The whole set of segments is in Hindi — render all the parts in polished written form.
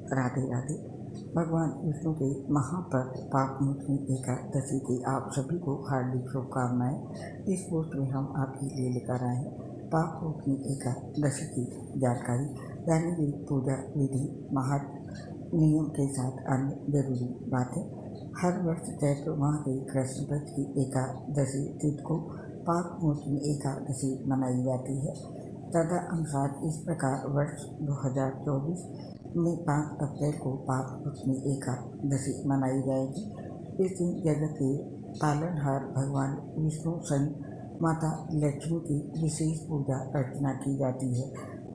राधे राधे। भगवान विष्णु के महापापमोचनी एकादशी की आप सभी को हार्दिक शुभकामनाएं। इस पोस्ट में हम आपके लिए लेकर आए हैं पापमोचनी एकादशी की जानकारी, यानी कि पूजा विधि, महत्व, नियम के साथ अन्य जरूरी बातें। हर वर्ष चैत्र माह के कृष्ण पक्ष की एकादशी तिथि को पापमोचनी एकादशी मनाई जाती है। तदनुसार इस प्रकार वर्ष 2024 में 5 अप्रैल को पापमोचनी एकादशी मनाई जाएगी। इस दिन जगत के पालनहार भगवान विष्णु सहित माता लक्ष्मी की विशेष पूजा अर्चना की जाती है।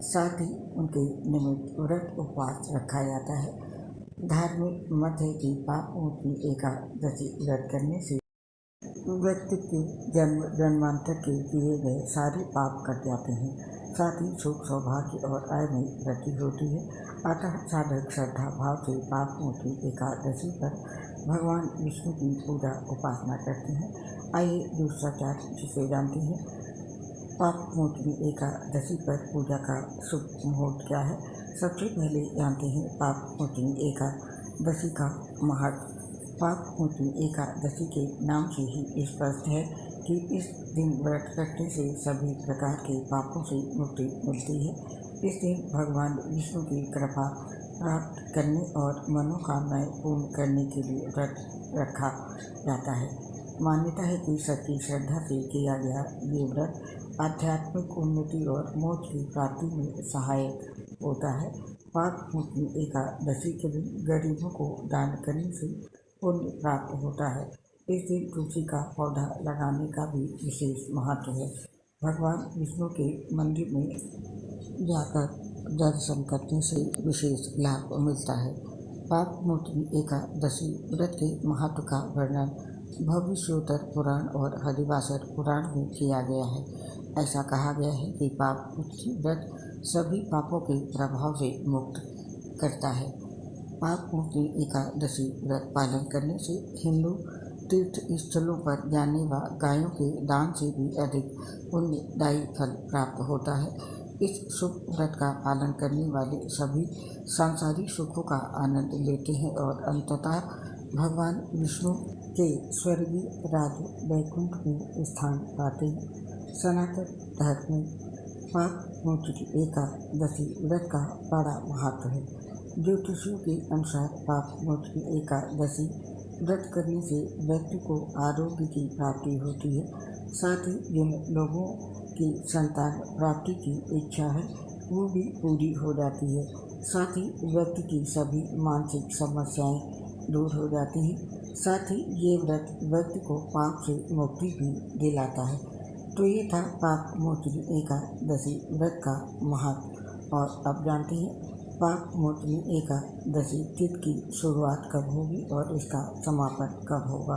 साथ ही उनके निमित्त व्रत उपवास रखा जाता है। धार्मिक मत है कि पापमोचनी एकादशी व्रत करने से व्यक्ति के जन्मांतर के किए गए सारे पाप कट जाते हैं। साथ ही सुख, सौभाग्य और आय में वृद्धि होती है। अतः साधक श्रद्धा भाव से पापमोचनी एकादशी पर भगवान विष्णु की पूजा उपासना करते हैं। आइए दूसरा चार्ट जिसे जानते हैं। पापमोचनी एकादशी पर पूजा का शुभ मुहूर्त क्या है। सबसे पहले जानते हैं पापमोचनी एकादशी का महत्व। पापमोचनी एकादशी के नाम से ही स्पष्ट है कि इस दिन व्रत करने से सभी प्रकार के पापों से मुक्ति मिलती है। इस दिन भगवान विष्णु की कृपा प्राप्त करने और मनोकामनाएं पूर्ण करने के लिए व्रत रखा जाता है। मान्यता है कि सच्ची श्रद्धा से किया गया ये व्रत आध्यात्मिक उन्नति और मोक्ष की प्राप्ति में सहायक होता है। पापमोचनी एकादशी के दिन गरीबों को दान करने से पुण्य प्राप्त होता है। इस दिन तुलसी का पौधा लगाने का भी विशेष महत्व है। भगवान विष्णु के मंदिर में जाकर दर्शन करने से विशेष लाभ मिलता है। पापमोचनी एकादशी व्रत के महत्व का वर्णन भविष्योत्तर पुराण और हरिवासर पुराण में किया गया है। ऐसा कहा गया है कि पापमोचनी व्रत सभी पापों के प्रभाव से मुक्त करता है। पापमोचनी एकादशी व्रत पालन करने से हिंदू तीर्थ स्थलों पर जाने व गायों के दान से भी अधिक पुण्यदायी फल प्राप्त होता है। इस शुभ व्रत का पालन करने वाले सभी सांसारिक सुखों का आनंद लेते हैं और अंततः भगवान विष्णु के स्वर्गीय राज्य वैकुंठ में स्थान पाते हैं। सनातन धर्म में पापमोचनी एकादशी व्रत का बड़ा महत्व है। ज्योतिषियों के अनुसार पापमोचनी एकादशी व्रत करने से व्यक्ति को आरोग्य की प्राप्ति होती है। साथ ही जिन लोगों की संतान प्राप्ति की इच्छा है वो भी पूरी हो जाती है। साथ ही व्यक्ति की सभी मानसिक समस्याएं दूर हो जाती हैं। साथ ही ये व्रत व्यक्ति को पाप से मुक्ति भी दिलाता है। तो ये था पापमोचनी एकादशी व्रत का महत्व। और अब जानते हैं पापमोचनी एकादशी तिथि की शुरुआत कब होगी और इसका समापन कब होगा।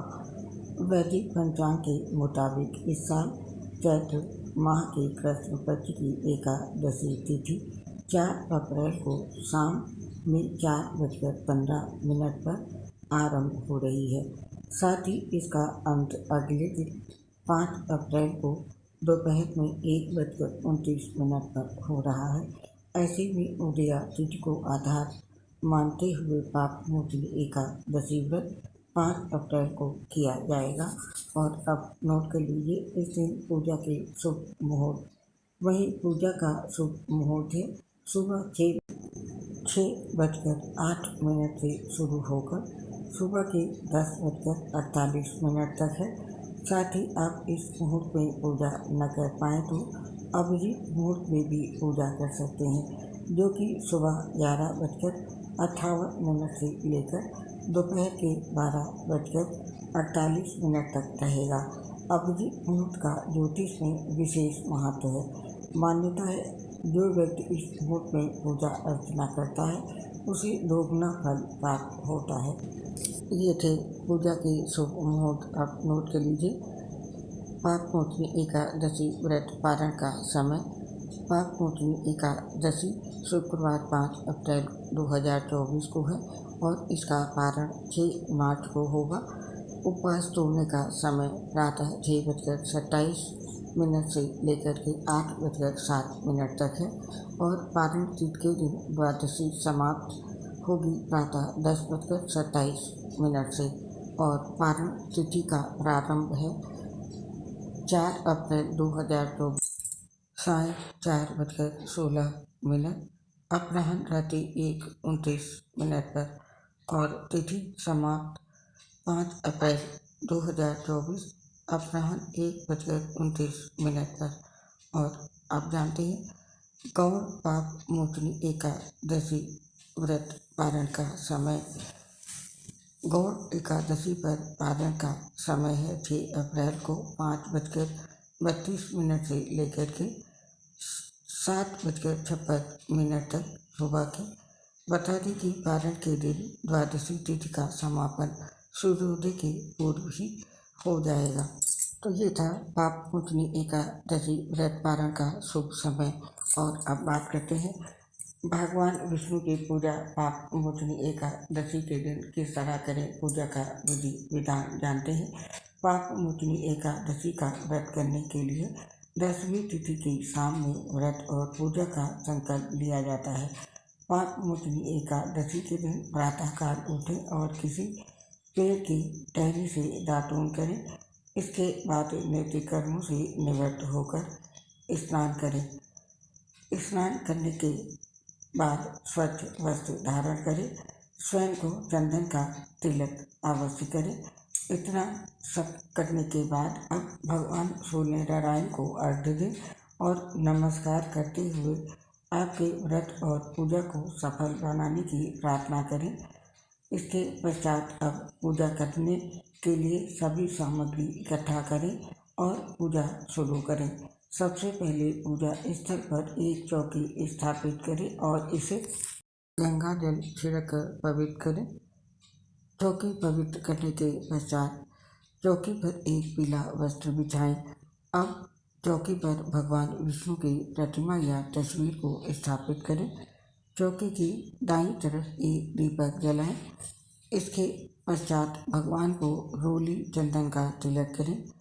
वैदिक पंचांग के मुताबिक इस साल चैत्र माह के कृष्ण पक्ष की एकादशी तिथि 4 अप्रैल को शाम में 4:15 पर आरंभ हो रही है। साथ ही इसका अंत अगले दिन 5 अप्रैल को दोपहर में 1:29 पर हो रहा है। ऐसे में उदया तिथि को आधार मानते हुए पापमोचनी एकादशी व्रत 5 अप्रैल को किया जाएगा। और अब नोट कर लीजिए इस दिन पूजा के शुभ मुहूर्त। वहीं पूजा का शुभ मुहूर्त है सुबह 6:08 से शुरू होकर सुबह के 10:48 तक है। साथ ही आप इस मुहूर्त में पूजा न कर पाएँ तो अभिजीत मुहूर्त में भी पूजा कर सकते हैं, जो कि सुबह 11:58 से लेकर दोपहर के 12:48 तक रहेगा। अभिजीत मुहूर्त का ज्योतिष में विशेष महत्व है। मान्यता है जो व्यक्ति इस मुहूर्त में पूजा अर्चना करता है उसे दोगुना फल प्राप्त होता है। ये थे पूजा के शुभ मुहूर्त। अब नोट कर लीजिए पापमोचनी एकादशी व्रत पारण का समय। पापमोचनी एकादशी शुक्रवार 5 अप्रैल 2024 को है और इसका पारण 6 मार्च को होगा। उपवास तोड़ने का समय प्रातः 6:27 से लेकर के 8:07 तक है और पारण तिथि के दिन द्वादशी समाप्त होगी प्रातः 10:27 से और पारण तिथि का प्रारंभ है 4 अप्रैल 2024 साय 4:16 अपराह्न रात्रि 1:29 पर और तिथि समाप्त 5 अप्रैल 2024 अपराह्न 1:29 पर। और आप जानते हैं गौर पाप मोचनी एकादशी व्रत पारण का समय। गौर एकादशी पर पारण का समय है 6 अप्रैल को 5:32 से लेकर के 7:56 तक सुबह के। बता दें कि पारण के दिन द्वादशी तिथि का समापन सूर्योदय के पूर्व ही हो जाएगा। तो ये था पाप मोचनी एकादशी व्रत पारण का शुभ समय। और अब बात करते हैं भगवान विष्णु की पूजा पाप मोचनी एकादशी के दिन किस तरह करें। पूजा का विधि विधान जानते हैं। पाप मोचनी एकादशी का व्रत करने के लिए 10वीं तिथि की शाम में व्रत और पूजा का संकल्प लिया जाता है। पाप मोचनी एकादशी के दिन प्रातःकाल उठें और किसी पेड़ की टहनी से दातून करें। इसके बाद नैतिक कर्मों से निवृत्त होकर स्नान करें। स्नान करने के बाद स्वच्छ वस्त्र धारण करें। स्वयं को चंदन का तिलक अवश्य करें। इतना सब करने के बाद अब भगवान सूर्य नारायण को अर्घ्य दें और नमस्कार करते हुए आपके व्रत और पूजा को सफल बनाने की प्रार्थना करें। इसके पश्चात अब पूजा करने के लिए सभी सामग्री इकट्ठा करें और पूजा शुरू करें। सबसे पहले पूजा स्थल पर एक चौकी स्थापित करें और इसे गंगा जल छिड़क कर पवित्र करें। चौकी पवित्र करने के पश्चात चौकी पर एक पीला वस्त्र बिछाएं। अब चौकी पर भगवान विष्णु की प्रतिमा या तस्वीर को स्थापित करें। चौकी की दाईं तरफ एक दीपक जलाएं। इसके पश्चात भगवान को रोली चंदन का तिलक करें।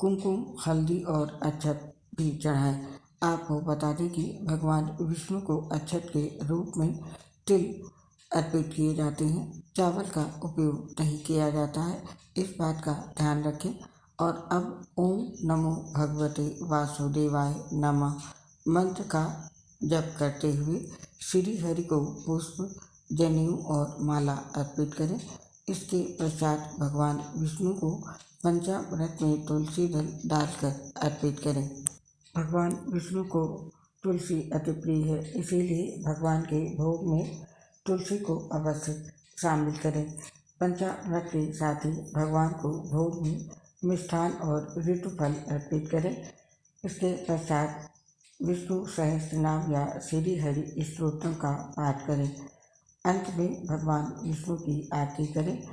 कुमकुम हल्दी और अक्षत भी चढ़ाएं। आपको बता दें कि भगवान विष्णु को अक्षत के रूप में तिल अर्पित किए जाते हैं। चावल का उपयोग नहीं किया जाता है, इस बात का ध्यान रखें। और अब ओम नमो भगवते वासुदेवाय नमः मंत्र का जप करते हुए श्री हरि को पुष्प जनेऊ और माला अर्पित करें। इसके पश्चात भगवान विष्णु को पंचामृत में तुलसी दल डालकर अर्पित करें। भगवान विष्णु को तुलसी अति प्रिय है, इसीलिए भगवान के भोग में तुलसी को अवश्य शामिल करें। पंचामृत के साथ ही भगवान को भोग में मिष्ठान और ऋतुफल अर्पित करें। इसके पश्चात विष्णु सहस्त्र नाम या श्री हरि स्तोत्रम का पाठ करें। अंत में भगवान विष्णु की आरती करें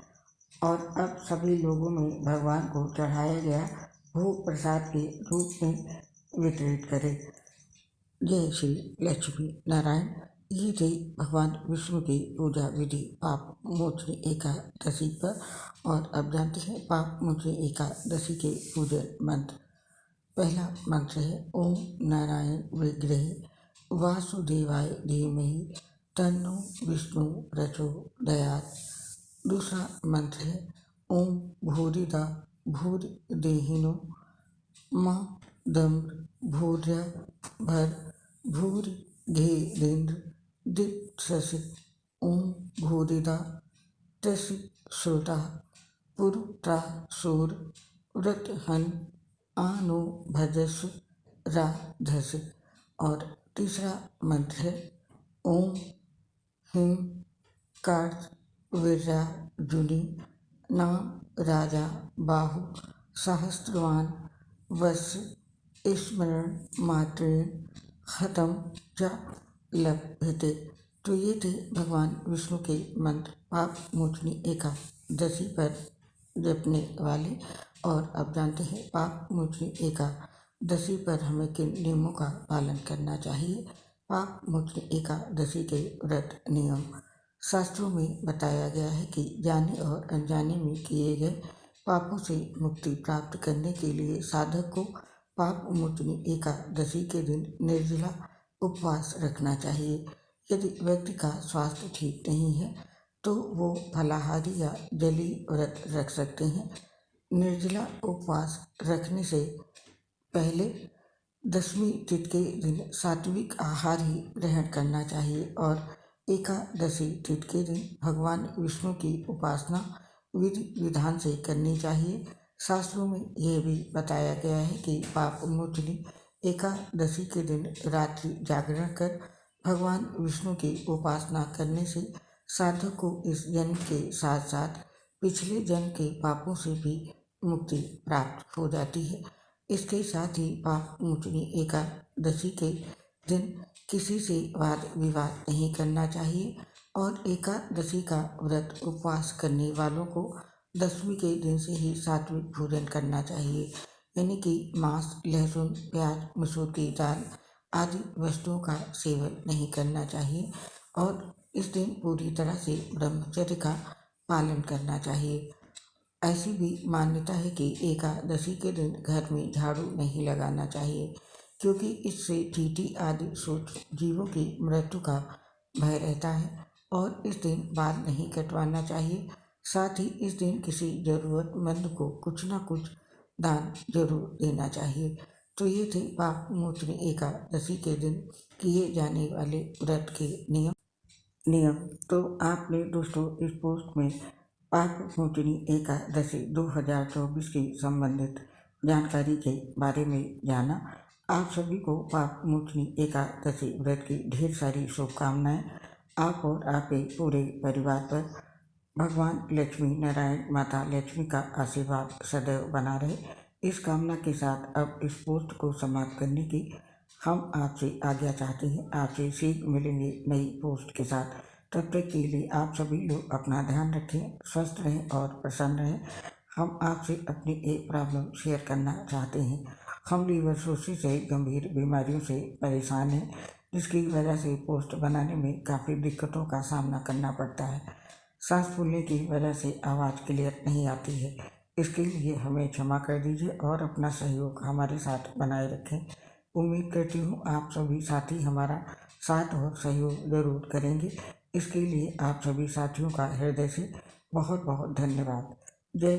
और अब सभी लोगों में भगवान को चढ़ाया गया भोग प्रसाद के रूप में वितरित करें। जय श्री लक्ष्मी नारायण। ये थी भगवान विष्णु की पूजा विधि पाप मोचनी एकादशी पर। और अब जानते हैं पाप मोचनी एकादशी के पूजन मंत्र। पहला मंत्र है ओम नारायण विग्रहे वासुदेवाय धीमहि तन्नो विष्णु प्रचोदयात्। दूसरा मंत्र है ओम भूरिदा भूर्देहिनो मां दम्र भूर्य भर भूर्घेरेन्द्र दिक्षसि। ओम भूरिदा तस्य श्रुता पुरुत्रा सूर व्रतहन आनो भजस्व राधस्य। और तीसरा मंत्र है ओम ह्रीं कार्तवीर्यार्जुनी नाम राजा बाहु सहस्रवान वस्य स्मरण मात्रेण हतं च लभ्यते। तो ये थे भगवान विष्णु के मंत्र पाप मोचनी एकादशी पर जपने वाले। और अब जानते हैं पाप मोचनी एकादशी पर हमें किन नियमों का पालन करना चाहिए। पाप मोचनी एकादशी के व्रत नियम। शास्त्रों में बताया गया है कि जाने और अनजाने में किए गए पापों से मुक्ति प्राप्त करने के लिए साधक को पाप मोचनी एकादशी के दिन निर्जला उपवास रखना चाहिए। यदि व्यक्ति का स्वास्थ्य ठीक नहीं है तो वो फलाहारी या जली व्रत रख सकते हैं। निर्जला उपवास रखने से पहले 10वीं तिथि के दिन सात्विक आहार ही ग्रहण करना चाहिए और एकादशी तिथि के दिन भगवान विष्णु की उपासना विधि विधान से करनी चाहिए। शास्त्रों में यह भी बताया गया है कि पाप मोचनी एकादशी के दिन रात्रि जागरण कर भगवान विष्णु की उपासना करने से साधक को इस जन्म के साथ साथ पिछले जन्म के पापों से भी मुक्ति प्राप्त हो जाती है। इसके साथ ही पाप मोचनी एकादशी के दिन किसी से वाद विवाद नहीं करना चाहिए और एकादशी का व्रत उपवास करने वालों को 10वीं के दिन से ही सात्विक भोजन करना चाहिए, यानी कि मांस, लहसुन, प्याज, मसूर की दाल आदि वस्तुओं का सेवन नहीं करना चाहिए और इस दिन पूरी तरह से ब्रह्मचर्य का पालन करना चाहिए। ऐसी भी मान्यता है कि एकादशी के दिन घर में झाड़ू नहीं लगाना चाहिए, क्योंकि इससे चींटी आदि सूक्ष्म जीवों की मृत्यु का भय रहता है और इस दिन बाल नहीं कटवाना चाहिए। साथ ही इस दिन किसी जरूरतमंद को कुछ ना कुछ दान जरूर देना चाहिए। तो ये थे पाप मोचनी एकादशी के दिन किए जाने वाले व्रत के नियम। तो आपने दोस्तों इस पोस्ट में पाप मोचनी एकादशी 2024 की संबंधित जानकारी के बारे में जाना। आप सभी को पाप मोचनी एकादशी व्रत की ढेर सारी शुभकामनाएं। आप और आपके पूरे परिवार पर भगवान लक्ष्मी नारायण माता लक्ष्मी का आशीर्वाद सदैव बना रहे। इस कामना के साथ अब इस पोस्ट को समाप्त करने की हम आपसे आज्ञा चाहते हैं। आपसे शीघ्र मिलेंगे नई पोस्ट के साथ। तब तक के लिए आप सभी लोग अपना ध्यान रखें, स्वस्थ रहें और प्रसन्न रहें। हम आपसे अपनी एक प्रॉब्लम शेयर करना चाहते हैं। हम लीवर सोसिस से गंभीर बीमारियों से परेशान हैं, जिसकी वजह से पोस्ट बनाने में काफ़ी दिक्कतों का सामना करना पड़ता है। सांस फूलने की वजह से आवाज़ क्लियर नहीं आती है। इसके लिए हमें क्षमा कर दीजिए और अपना सहयोग हमारे साथ बनाए रखें। उम्मीद करती हूँ आप सभी साथी हमारा साथ और सहयोग ज़रूर करेंगे। इसके लिए आप सभी साथियों का हृदय से बहुत बहुत धन्यवाद। जय